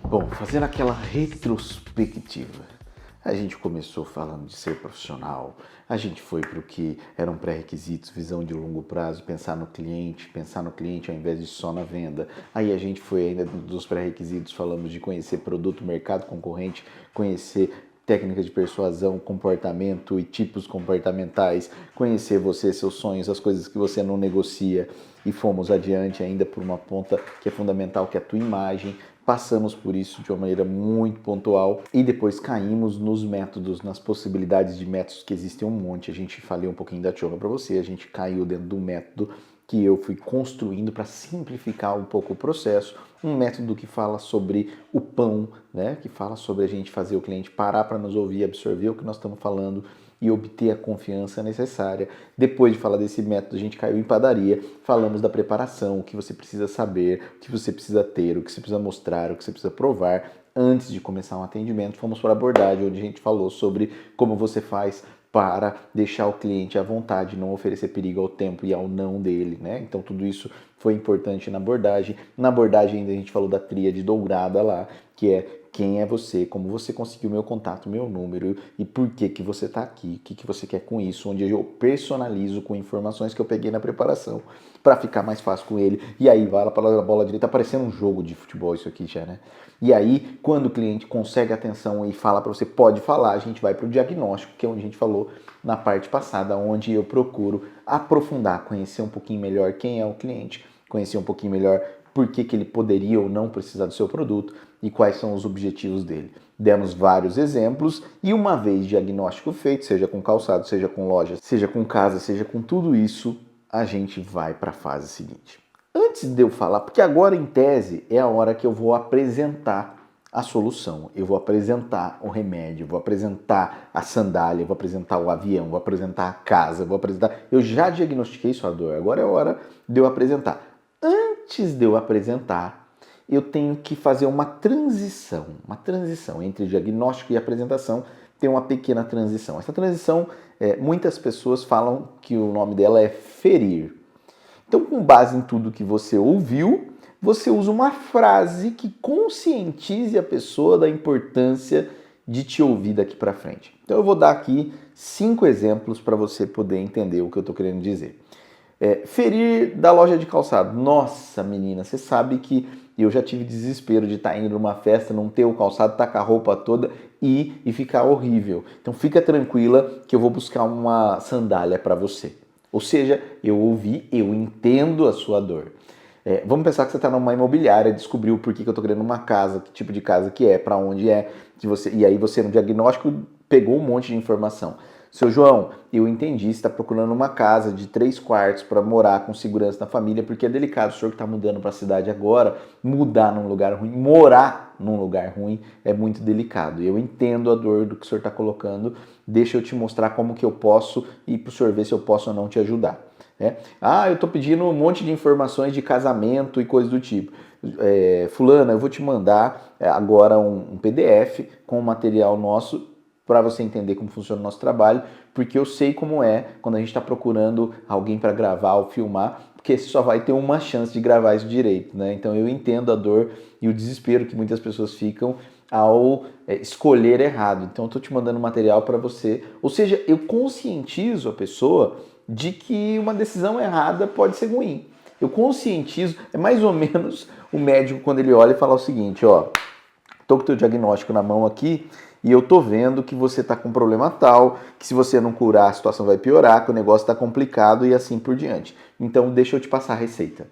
Bom, fazendo aquela retrospectiva, a gente começou falando de ser profissional, a gente foi para o que eram pré-requisitos, visão de longo prazo, pensar no cliente ao invés de só na venda. Aí a gente foi ainda dos pré-requisitos, falamos de conhecer produto, mercado concorrente, conhecer técnica de persuasão, comportamento e tipos comportamentais, conhecer você, seus sonhos, as coisas que você não negocia, e fomos adiante ainda por uma ponta que é fundamental, que é a tua imagem. Passamos por isso de uma maneira muito pontual e depois caímos nos métodos, nas possibilidades de métodos que existem um monte. A gente falei um pouquinho da Tchoga para você, a gente caiu dentro do método que eu fui construindo para simplificar um pouco o processo, um método que fala sobre o pão, né? Que fala sobre a gente fazer o cliente parar para nos ouvir, absorver o que nós estamos falando e obter a confiança necessária. Depois de falar desse método, a gente caiu em padaria, falamos da preparação, o que você precisa saber, o que você precisa ter, o que você precisa mostrar, o que você precisa provar antes de começar um atendimento. Fomos para a abordagem, onde a gente falou sobre como você faz para deixar o cliente à vontade, não oferecer perigo ao tempo e ao não dele, né? Então tudo isso foi importante na abordagem. Na abordagem ainda a gente falou da tríade dourada lá, que é quem é você, como você conseguiu meu contato, meu número e por que que você está aqui, o que que você quer com isso, onde eu personalizo com informações que eu peguei na preparação para ficar mais fácil com ele. E aí vai lá para a bola direita, tá parecendo um jogo de futebol isso aqui já, né? E aí, quando o cliente consegue atenção e fala para você, pode falar, a gente vai para o diagnóstico, que é onde a gente falou na parte passada, onde eu procuro aprofundar, conhecer um pouquinho melhor quem é o cliente, conhecer um pouquinho melhor por que que ele poderia ou não precisar do seu produto e quais são os objetivos dele. Demos vários exemplos e uma vez diagnóstico feito, seja com calçado, seja com loja, seja com casa, seja com tudo isso, a gente vai para a fase seguinte. Antes de eu falar, porque agora em tese é a hora que eu vou apresentar a solução, eu vou apresentar o remédio, vou apresentar a sandália, vou apresentar o avião, vou apresentar a casa, vou apresentar... Eu já diagnostiquei sua dor, agora é a hora de eu apresentar. Antes de eu apresentar, eu tenho que fazer uma transição entre diagnóstico e apresentação, tem uma pequena transição. Essa transição, muitas pessoas falam que o nome dela é ferir. Então, com base em tudo que você ouviu, você usa uma frase que conscientize a pessoa da importância de te ouvir daqui para frente. Então, eu vou dar aqui 5 exemplos para você poder entender o que eu estou querendo dizer. Ferir da loja de calçado. Nossa, menina, você sabe que eu já tive desespero de estar indo numa festa, não ter o calçado, tacar a roupa toda e ficar horrível. Então, fica tranquila que eu vou buscar uma sandália para você. Ou seja, eu ouvi, eu entendo a sua dor. Vamos pensar que você está numa imobiliária, descobriu por que eu estou querendo uma casa, que tipo de casa que é, para onde é, e aí você no diagnóstico pegou um monte de informação. Seu João, eu entendi, você está procurando uma casa de 3 quartos para morar com segurança na família, porque é delicado, o senhor que está mudando para a cidade agora, mudar num lugar ruim, morar num lugar ruim é muito delicado. Eu entendo a dor do que o senhor está colocando, deixa eu te mostrar como que eu posso e para o senhor ver se eu posso ou não te ajudar. Eu estou pedindo um monte de informações de casamento e coisas do tipo. Fulana, eu vou te mandar agora um PDF com o material nosso para você entender como funciona o nosso trabalho, porque eu sei como é quando a gente está procurando alguém para gravar ou filmar, porque você só vai ter uma chance de gravar isso direito, né? Então eu entendo a dor e o desespero que muitas pessoas ficam ao escolher errado. Então eu estou te mandando material para você, ou seja, eu conscientizo a pessoa de que uma decisão errada pode ser ruim. Eu conscientizo, é mais ou menos o médico quando ele olha e fala o seguinte, ó, tô com o teu diagnóstico na mão aqui e eu tô vendo que você tá com um problema tal, que se você não curar a situação vai piorar, que o negócio tá complicado e assim por diante. Então deixa eu te passar a receita.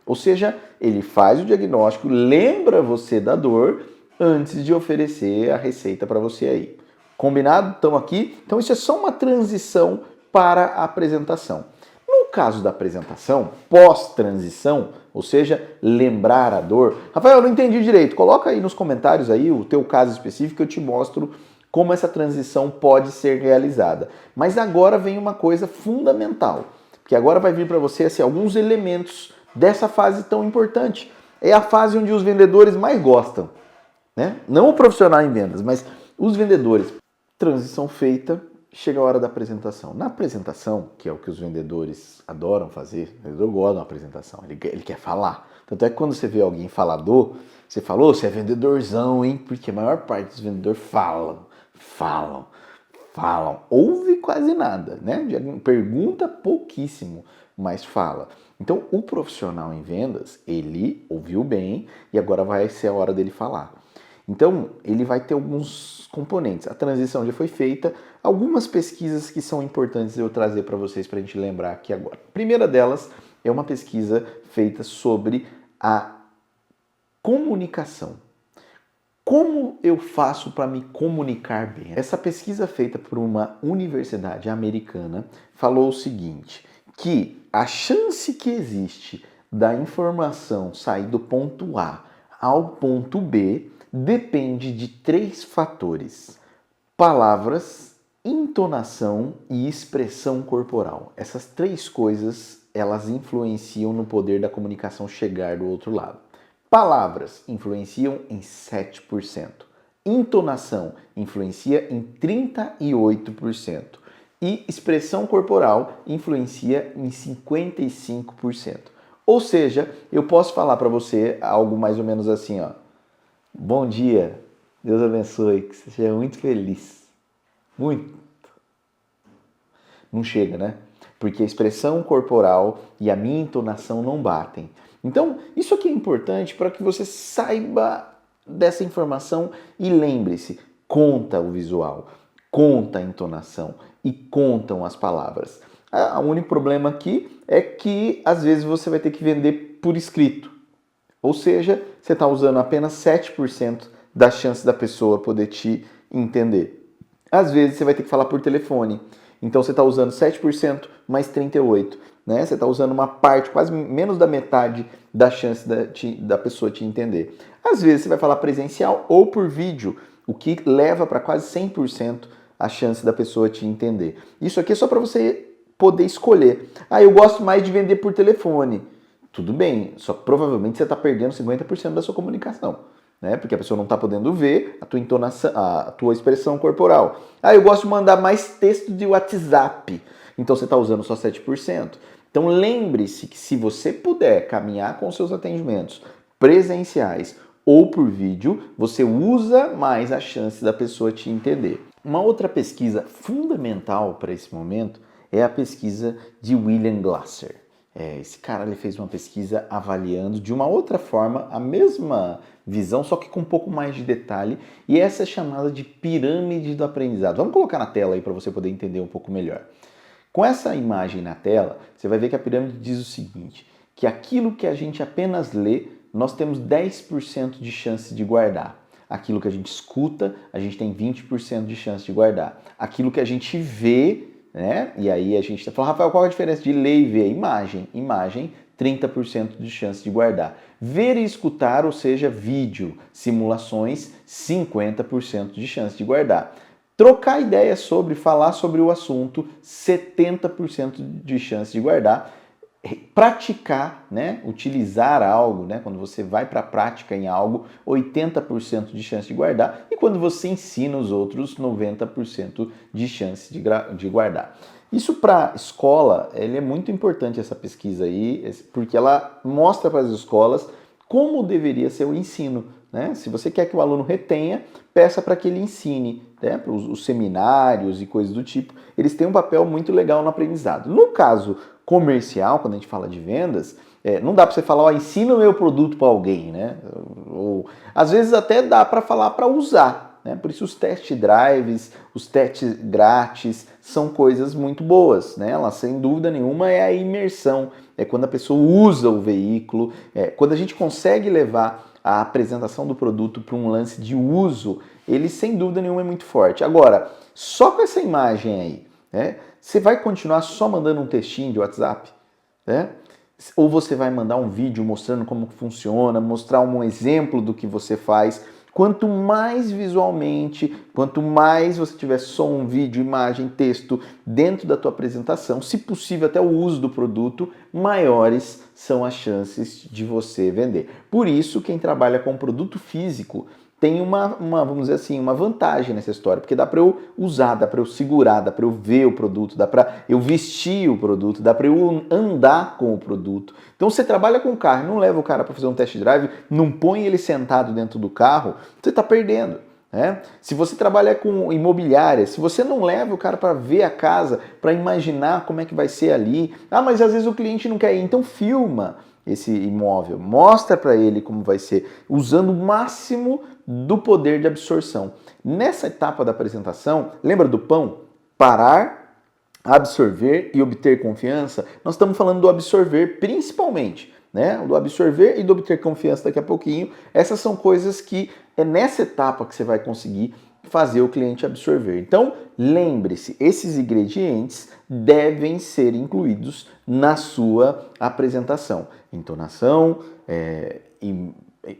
Ou seja, ele faz o diagnóstico, lembra você da dor antes de oferecer a receita para você aí. Combinado? Estamos aqui? Então isso é só uma transição para a apresentação. No caso da apresentação, pós-transição, ou seja, lembrar a dor. Rafael, eu não entendi direito. Coloca aí nos comentários aí o teu caso específico que eu te mostro como essa transição pode ser realizada. Mas agora vem uma coisa fundamental, porque agora vai vir para você assim, alguns elementos dessa fase tão importante. É a fase onde os vendedores mais gostam, né? Não o profissional em vendas, mas os vendedores. Transição feita, chega a hora da apresentação. Na apresentação, que é o que os vendedores adoram fazer, o vendedor gosta de uma apresentação, ele quer falar. Tanto é que quando você vê alguém falador, você falou, você é vendedorzão, hein? Porque a maior parte dos vendedores falam. Ouve quase nada, né? Pergunta pouquíssimo, mas fala. Então, o profissional em vendas, ele ouviu bem e agora vai ser a hora dele falar. Então, ele vai ter alguns componentes. A transição já foi feita, algumas pesquisas que são importantes eu trazer para vocês para a gente lembrar aqui agora. A primeira delas é uma pesquisa feita sobre a comunicação. Como eu faço para me comunicar bem? Essa pesquisa feita por uma universidade americana falou o seguinte, que a chance que existe da informação sair do ponto A ao ponto B depende de 3 fatores: palavras, entonação e expressão corporal. Essas 3 coisas, elas influenciam no poder da comunicação chegar do outro lado. Palavras influenciam em 7%. Entonação influencia em 38%. E expressão corporal influencia em 55%. Ou seja, eu posso falar para você algo mais ou menos assim, ó. Bom dia, Deus abençoe, que você seja muito feliz. Muito. Não chega, né? Porque a expressão corporal e a minha entonação não batem. Então, isso aqui é importante para que você saiba dessa informação e lembre-se, conta o visual, conta a entonação e contam as palavras. O único problema aqui é que às vezes você vai ter que vender por escrito. Ou seja, você está usando apenas 7% da chance da pessoa poder te entender. Às vezes você vai ter que falar por telefone. Então você está usando 7% mais 38%. Né? Você está usando uma parte, quase menos da metade da chance da pessoa te entender. Às vezes você vai falar presencial ou por vídeo, o que leva para quase 100% a chance da pessoa te entender. Isso aqui é só para você poder escolher. Eu gosto mais de vender por telefone. Tudo bem, só que provavelmente você está perdendo 50% da sua comunicação. Né? Porque a pessoa não está podendo ver a tua entonação, a tua expressão corporal. Eu gosto de mandar mais texto de WhatsApp. Então você está usando só 7%. Então lembre-se que se você puder caminhar com seus atendimentos presenciais ou por vídeo, você usa mais a chance da pessoa te entender. Uma outra pesquisa fundamental para esse momento é a pesquisa de William Glasser. Esse cara ele fez uma pesquisa avaliando de uma outra forma a mesma visão, só que com um pouco mais de detalhe, e essa é chamada de pirâmide do aprendizado. Vamos colocar na tela aí para você poder entender um pouco melhor. Com essa imagem na tela, você vai ver que a pirâmide diz o seguinte, que aquilo que a gente apenas lê, nós temos 10% de chance de guardar. Aquilo que a gente escuta, a gente tem 20% de chance de guardar. Aquilo que a gente vê, né? E aí a gente está falando, Rafael, qual é a diferença de ler e ver? Imagem, 30% de chance de guardar. Ver e escutar, ou seja, vídeo, simulações, 50% de chance de guardar. Trocar ideia sobre, falar sobre o assunto, 70% de chance de guardar. Praticar, né? Utilizar algo, né? Quando você vai para a prática em algo, 80% de chance de guardar. E quando você ensina os outros, 90% de chance de guardar. Isso para escola, ele é muito importante essa pesquisa aí, porque ela mostra para as escolas como deveria ser o ensino. Né? Se você quer que o aluno retenha, peça para que ele ensine. Né? Os seminários e coisas do tipo, eles têm um papel muito legal no aprendizado. No caso comercial, quando a gente fala de vendas, não dá para você falar, ensina o meu produto para alguém. Né? Ou, às vezes até dá para falar para usar. Né? Por isso os test drives, os testes grátis são coisas muito boas. Né? Ela, sem dúvida nenhuma, é a imersão. É quando a pessoa usa o veículo, quando a gente consegue levar a apresentação do produto para um lance de uso, ele sem dúvida nenhuma é muito forte. Agora, só com essa imagem aí, né, você vai continuar só mandando um textinho de WhatsApp? Né? Ou você vai mandar um vídeo mostrando como funciona, mostrar um exemplo do que você faz? Quanto mais visualmente, quanto mais você tiver som, vídeo, imagem, texto dentro da tua apresentação, se possível até o uso do produto, maiores são as chances de você vender. Por isso, quem trabalha com produto físico tem vamos dizer assim, uma vantagem nessa história, porque dá para eu usar, dá para eu segurar, dá para eu ver o produto, dá para eu vestir o produto, dá para eu andar com o produto. Então você trabalha com o carro, não leva o cara para fazer um test drive, não põe ele sentado dentro do carro, você está perdendo. Se você trabalha com imobiliária, se você não leva o cara para ver a casa, para imaginar como é que vai ser ali, mas às vezes o cliente não quer ir, então filma esse imóvel, mostra para ele como vai ser, usando o máximo do poder de absorção. Nessa etapa da apresentação, lembra do pão? Parar, absorver e obter confiança. Nós estamos falando do absorver principalmente, do absorver e do obter confiança daqui a pouquinho. Essas são coisas que é nessa etapa que você vai conseguir fazer o cliente absorver. Então, lembre-se, esses ingredientes devem ser incluídos na sua apresentação. Entonação,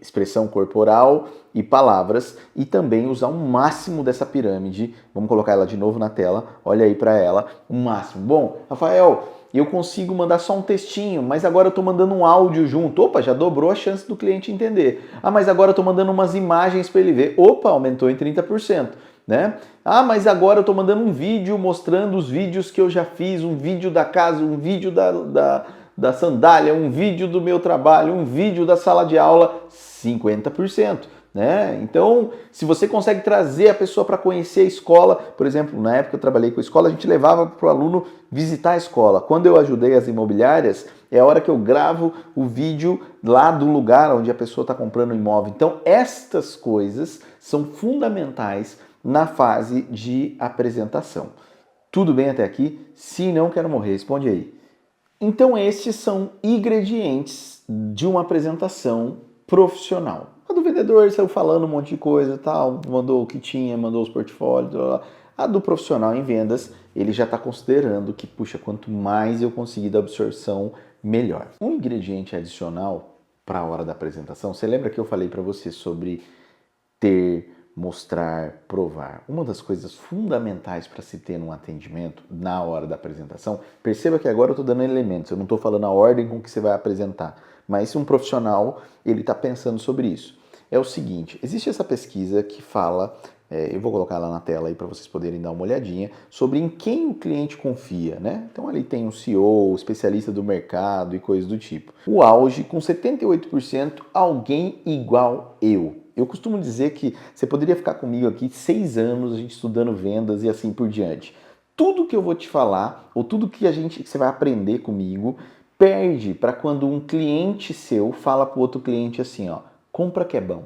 expressão corporal e palavras, e também usar o máximo dessa pirâmide. Vamos colocar ela de novo na tela, olha aí para ela, o máximo. Bom, Rafael, eu consigo mandar só um textinho, mas agora eu estou mandando um áudio junto. Opa, já dobrou a chance do cliente entender. Mas agora eu estou mandando umas imagens para ele ver. Opa, aumentou em 30%. Mas agora eu estou mandando um vídeo mostrando os vídeos que eu já fiz, um vídeo da casa, um vídeo da sandália, um vídeo do meu trabalho, um vídeo da sala de aula, 50%. Então, se você consegue trazer a pessoa para conhecer a escola, por exemplo, na época que eu trabalhei com a escola, a gente levava para o aluno visitar a escola. Quando eu ajudei as imobiliárias, é a hora que eu gravo o vídeo lá do lugar onde a pessoa está comprando o imóvel. Então, estas coisas são fundamentais na fase de apresentação. Tudo bem até aqui? Se não, quero morrer. Responde aí. Então, estes são ingredientes de uma apresentação profissional. A do vendedor saiu falando um monte de coisa, tal, mandou o que tinha, mandou os portfólios, blá, blá. A do profissional em vendas, ele já está considerando que, puxa, quanto mais eu conseguir da absorção, melhor. Um ingrediente adicional para a hora da apresentação, você lembra que eu falei para você sobre ter, mostrar, provar? Uma das coisas fundamentais para se ter num atendimento na hora da apresentação, perceba que agora eu estou dando elementos, eu não estou falando a ordem com que você vai apresentar, mas se um profissional ele está pensando sobre isso. É o seguinte, existe essa pesquisa que fala, eu vou colocar ela na tela aí para vocês poderem dar uma olhadinha, sobre em quem o cliente confia, Então ali tem um CEO, especialista do mercado e coisas do tipo. O auge, com 78%, alguém igual eu. Eu costumo dizer que você poderia ficar comigo aqui 6 anos, a gente estudando vendas e assim por diante. Tudo que eu vou te falar, ou tudo que você vai aprender comigo, perde para quando um cliente seu fala para o outro cliente assim, compra que é bom.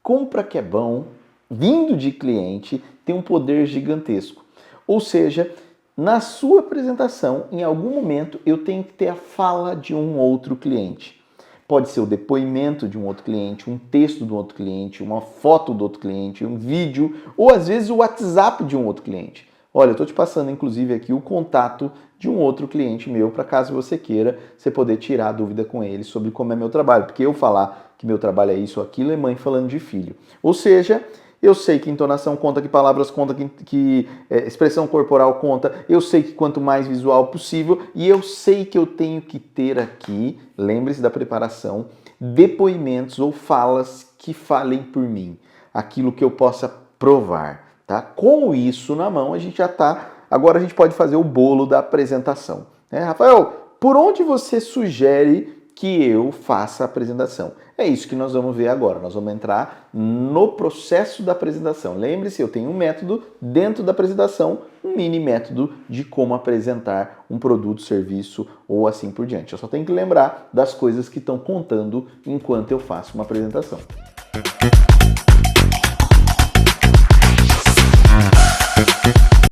Compra que é bom, vindo de cliente, tem um poder gigantesco. Ou seja, na sua apresentação, em algum momento, eu tenho que ter a fala de um outro cliente. Pode ser o depoimento de um outro cliente, um texto de um outro cliente, uma foto do outro cliente, um vídeo, ou às vezes o WhatsApp de um outro cliente. Olha, eu estou te passando inclusive aqui o contato de um outro cliente meu, para caso você queira, você poder tirar a dúvida com ele sobre como é meu trabalho. Porque eu falar que meu trabalho é isso ou aquilo é mãe falando de filho. Ou seja, eu sei que entonação conta, que palavras conta, que expressão corporal conta, eu sei que quanto mais visual possível, e eu sei que eu tenho que ter aqui, lembre-se da preparação, depoimentos ou falas que falem por mim, aquilo que eu possa provar. Com isso na mão, a gente já está. Agora a gente pode fazer o bolo da apresentação. Rafael, por onde você sugere que eu faça a apresentação? É isso que nós vamos ver agora. Nós vamos entrar no processo da apresentação. Lembre-se, eu tenho um método dentro da apresentação, um mini método de como apresentar um produto, serviço ou assim por diante. Eu só tenho que lembrar das coisas que estão contando enquanto eu faço uma apresentação.